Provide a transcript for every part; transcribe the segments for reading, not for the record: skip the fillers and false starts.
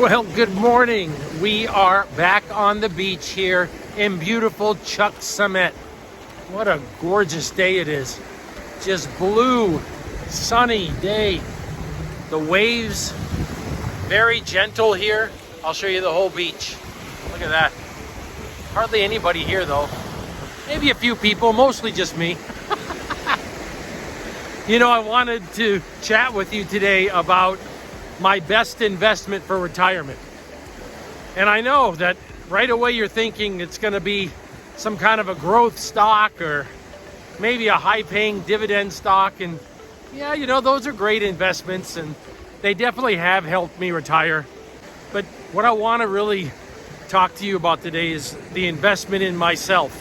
Well, good morning. We are back on the beach here in beautiful Chuk, Samet. What a gorgeous day it is. Just blue, sunny day. The waves, very gentle here. I'll show you the whole beach. Look at that. Hardly anybody here though. Maybe a few people, mostly just me. You know, I wanted to chat with you today about my best investment for retirement. And I know that right away you're thinking it's going to be some kind of a growth stock or maybe a high-paying dividend stock. And yeah, you know, those are great investments and they definitely have helped me retire. But what I want to really talk to you about today is the investment in myself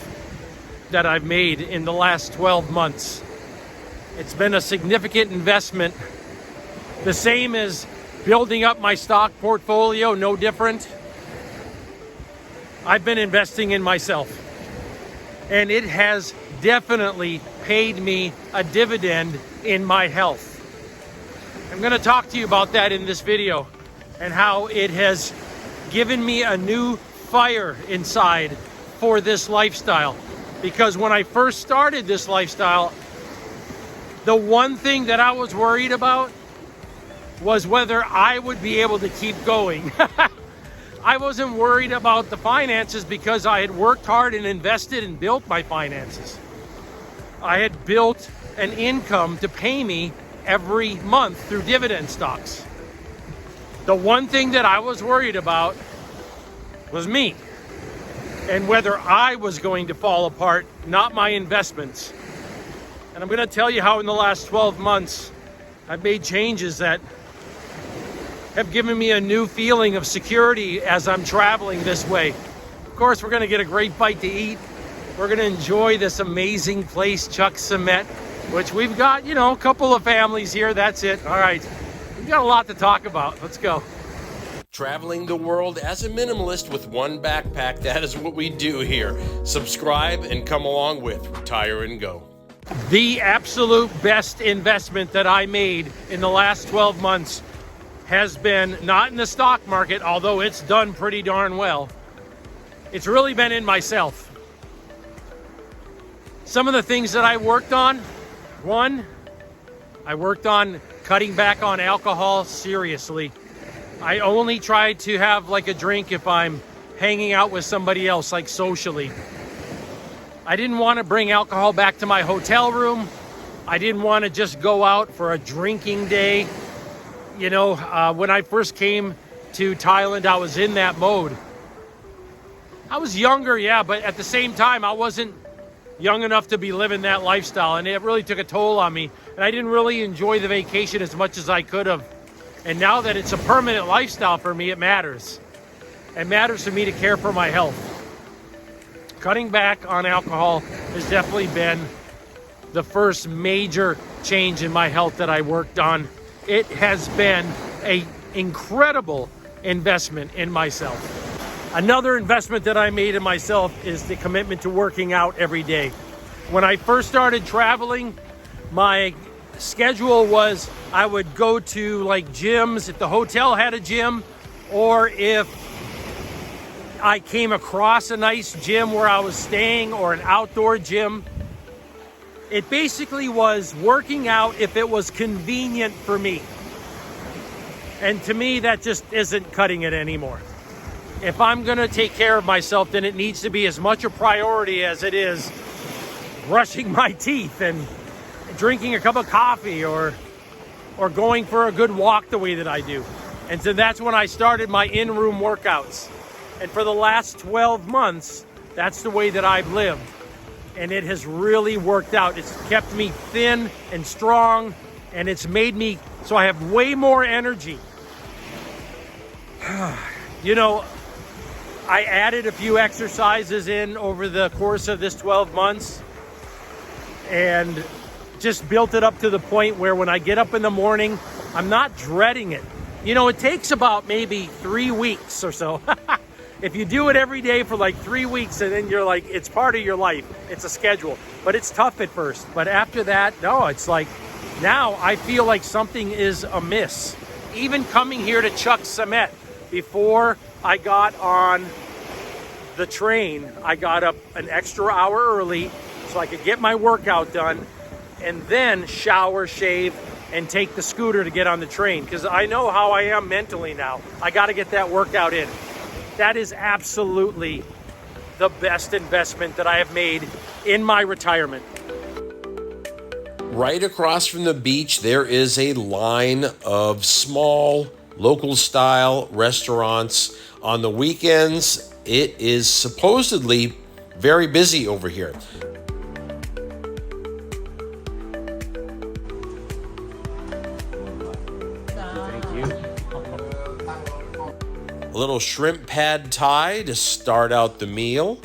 that I've made in the last 12 months. It's been a significant investment, the same as building up my stock portfolio, no different. I've been investing in myself, and it has definitely paid me a dividend in my health. I'm going to talk to you about that in this video and how it has given me a new fire inside for this lifestyle. Because when I first started this lifestyle, the one thing that I was worried about was whether I would be able to keep going. I wasn't worried about the finances because I had worked hard and invested and built my finances. I had built an income to pay me every month through dividend stocks. The one thing that I was worried about was me and whether I was going to fall apart, not my investments. And I'm going to tell you how in the last 12 months I've made changes that have given me a new feeling of security as I'm traveling this way. Of course, we're going to get a great bite to eat. We're going to enjoy this amazing place, Chuk, Samet, which we've got, you know, a couple of families here. That's it. All right. We've got a lot to talk about. Let's go. Traveling the world as a minimalist with one backpack, that is what we do here. Subscribe and come along with Retire and Go. The absolute best investment that I made in the last 12 months has been not in the stock market, although it's done pretty darn well. It's really been in myself. Some of the things that I worked on, one, I worked on cutting back on alcohol seriously. I only try to have like a drink if I'm hanging out with somebody else, like socially. I didn't want to bring alcohol back to my hotel room. I didn't want to just go out for a drinking day. You know, when I first came to Thailand, I was in that mode. I was younger, yeah, but at the same time, I wasn't young enough to be living that lifestyle, and it really took a toll on me. And I didn't really enjoy the vacation as much as I could have. And now that it's a permanent lifestyle for me, it matters. It matters for me to care for my health. Cutting back on alcohol has definitely been the first major change in my health that I worked on. It has been an incredible investment in myself. Another investment that I made in myself is the commitment to working out every day. When I first started traveling, my schedule was I would go to like gyms if the hotel had a gym, or if I came across a nice gym where I was staying or an outdoor gym. It basically was working out if it was convenient for me. And to me, that just isn't cutting it anymore. If I'm gonna take care of myself, then it needs to be as much a priority as it is brushing my teeth and drinking a cup of coffee or going for a good walk the way that I do. And so that's when I started my in-room workouts. And for the last 12 months, that's the way that I've lived. And it has really worked out. It's kept me thin and strong, and it's made me so I have way more energy. You know, I added a few exercises in over the course of this 12 months and just built it up to the point where when I get up in the morning, I'm not dreading it. You know, it takes about maybe 3 weeks or so. If you do it every day for like 3 weeks and then you're like, it's part of your life, it's a schedule, but it's tough at first. But after that, no, it's like, now I feel like something is amiss. Even coming here to Chuk, Samet, before I got on the train, I got up an extra hour early so I could get my workout done and then shower, shave, and take the scooter to get on the train, because I know how I am mentally now. I got to get that workout in. That is absolutely the best investment that I have made in my retirement. Right across from the beach, there is a line of small, local-style restaurants. On the weekends, it is supposedly very busy over here. A little shrimp pad thai to start out the meal.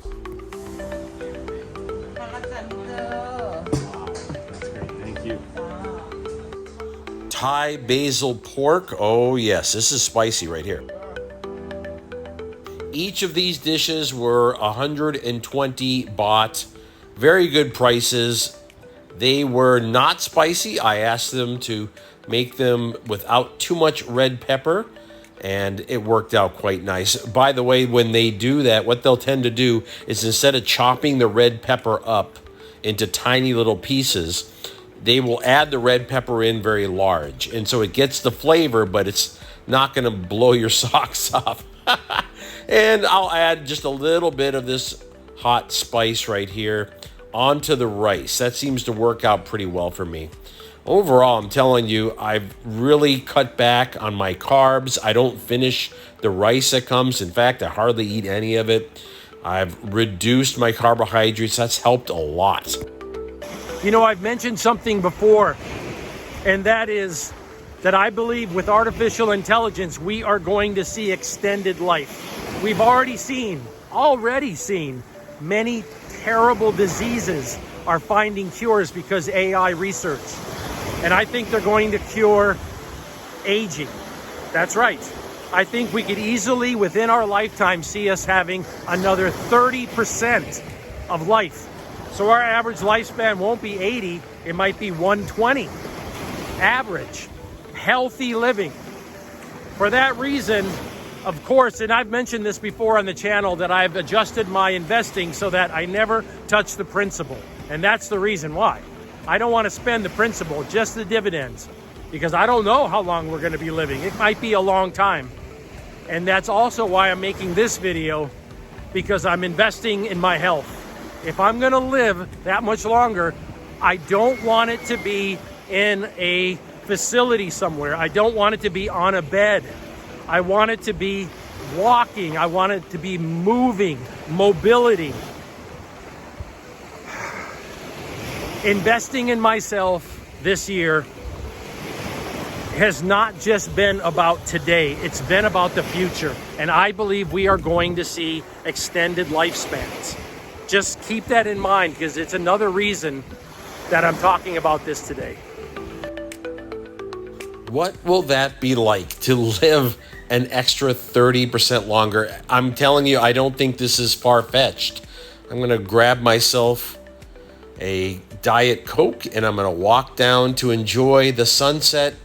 Thai basil pork. Oh yes, this is spicy right here. Each of these dishes were 120 baht. Very good prices. They were not spicy. I asked them to make them without too much red pepper, and it worked out quite nice. By the way, when they do that, what they'll tend to do is, instead of chopping the red pepper up into tiny little pieces, they will add the red pepper in very large. And so it gets the flavor, but it's not going to blow your socks off. And I'll add just a little bit of this hot spice right here onto the rice. That seems to work out pretty well for me. Overall, I'm telling you, I've really cut back on my carbs. I don't finish the rice that comes. In fact, I hardly eat any of it. I've reduced my carbohydrates. That's helped a lot. You know, I've mentioned something before, and that is that I believe with artificial intelligence, we are going to see extended life. We've already seen many terrible diseases are finding cures because AI research. And I think they're going to cure aging. That's right. I think we could easily, within our lifetime, see us having another 30% of life. So our average lifespan won't be 80, it might be 120. Average, healthy living. For that reason, of course, and I've mentioned this before on the channel, that I've adjusted my investing so that I never touch the principal. And that's the reason why. I don't want to spend the principal, just the dividends, because I don't know how long we're going to be living. It might be a long time. And that's also why I'm making this video, because I'm investing in my health. If I'm going to live that much longer, I don't want it to be in a facility somewhere. I don't want it to be on a bed. I want it to be walking. I want it to be moving, mobility. Investing in myself this year has not just been about today, it's been about the future. And I believe we are going to see extended lifespans. Just keep that in mind, because it's another reason that I'm talking about this today. What will that be like to live an extra 30% longer? I'm telling you, I don't think this is far-fetched. I'm going to grab myself a Diet Coke and I'm going to walk down to enjoy the sunset.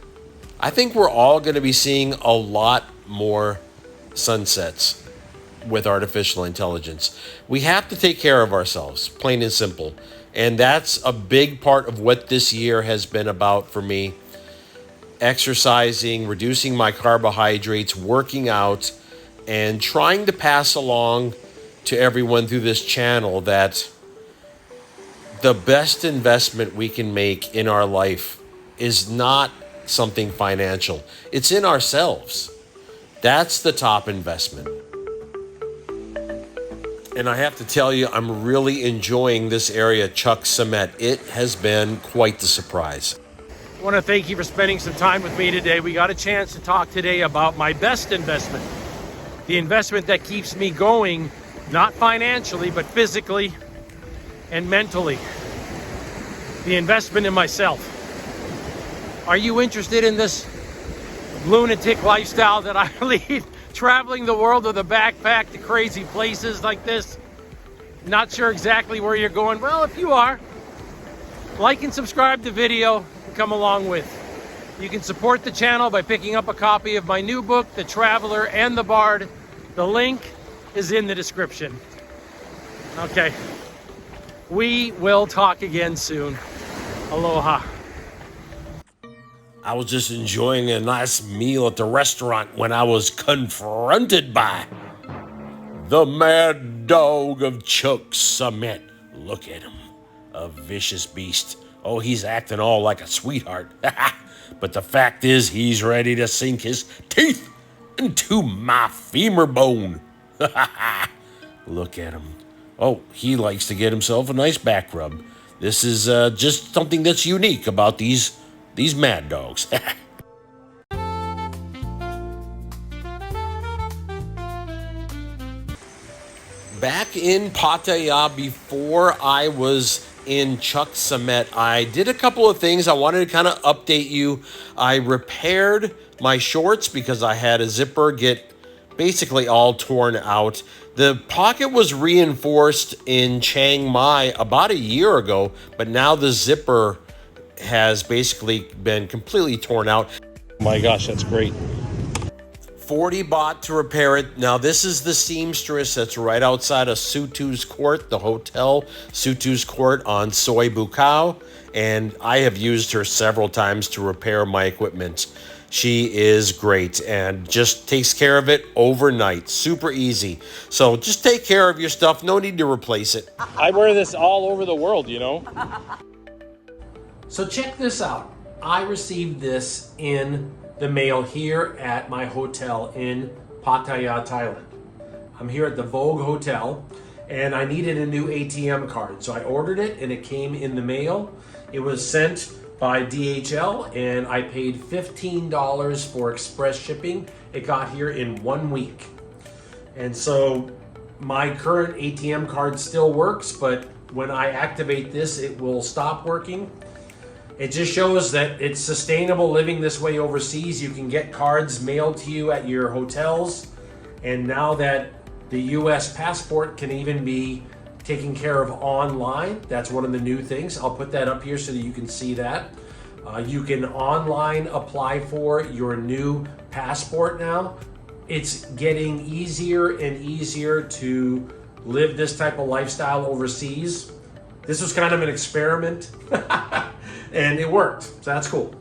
I think we're all going to be seeing a lot more sunsets with artificial intelligence. We have to take care of ourselves, plain and simple. And that's a big part of what this year has been about for me. Exercising, reducing my carbohydrates, working out, and trying to pass along to everyone through this channel that the best investment we can make in our life is not something financial. It's in ourselves. That's the top investment. And I have to tell you, I'm really enjoying this area, Chuk, Samet. It has been quite the surprise. I want to thank you for spending some time with me today. We got a chance to talk today about my best investment. The investment that keeps me going, not financially, but physically and mentally. The investment in myself. Are you interested in this lunatic lifestyle that I lead? Traveling the world with a backpack to crazy places like this? Not sure exactly where you're going. Well, if you are, like and subscribe to the video and come along with. You can support the channel by picking up a copy of my new book, The Traveler and the Bard. The link is in the description. Okay, we will talk again soon. Aloha. I was just enjoying a nice meal at the restaurant when I was confronted by the mad dog of Chuk, Samet. Look at him, a vicious beast. Oh, he's acting all like a sweetheart. But the fact is, he's ready to sink his teeth into my femur bone. Look at him. Oh, he likes to get himself a nice back rub. This is just something that's unique about these mad dogs. Back in Pattaya, before I was in Chuk, Samet, I did a couple of things. I wanted to kind of update you. I repaired my shorts because I had a zipper get basically all torn out. The pocket was reinforced in Chiang Mai about a year ago, but now the zipper has basically been completely torn out. Oh my gosh, that's great. 40 baht to repair it. Now, this is the seamstress that's right outside of Sutu's Court, the hotel Sutu's Court on Soi Bukaw, and I have used her several times to repair my equipment. She is great and just takes care of it overnight. Super easy. So just take care of your stuff. No need to replace it. I wear this all over the world, you know. So check this out. I received this in the mail here at my hotel in Pattaya, Thailand. I'm here at the Vogue Hotel and I needed a new ATM card. So I ordered it and it came in the mail. It was sent by DHL and I paid $15 for express shipping. It got here in 1 week. And so my current ATM card still works, but when I activate this, it will stop working. It just shows that it's sustainable living this way overseas. You can get cards mailed to you at your hotels. And now that the US passport can even be taken care of online, that's one of the new things. I'll put that up here so that you can see that. You can online apply for your new passport now. It's getting easier and easier to live this type of lifestyle overseas. This was kind of an experiment. And it worked, so that's cool.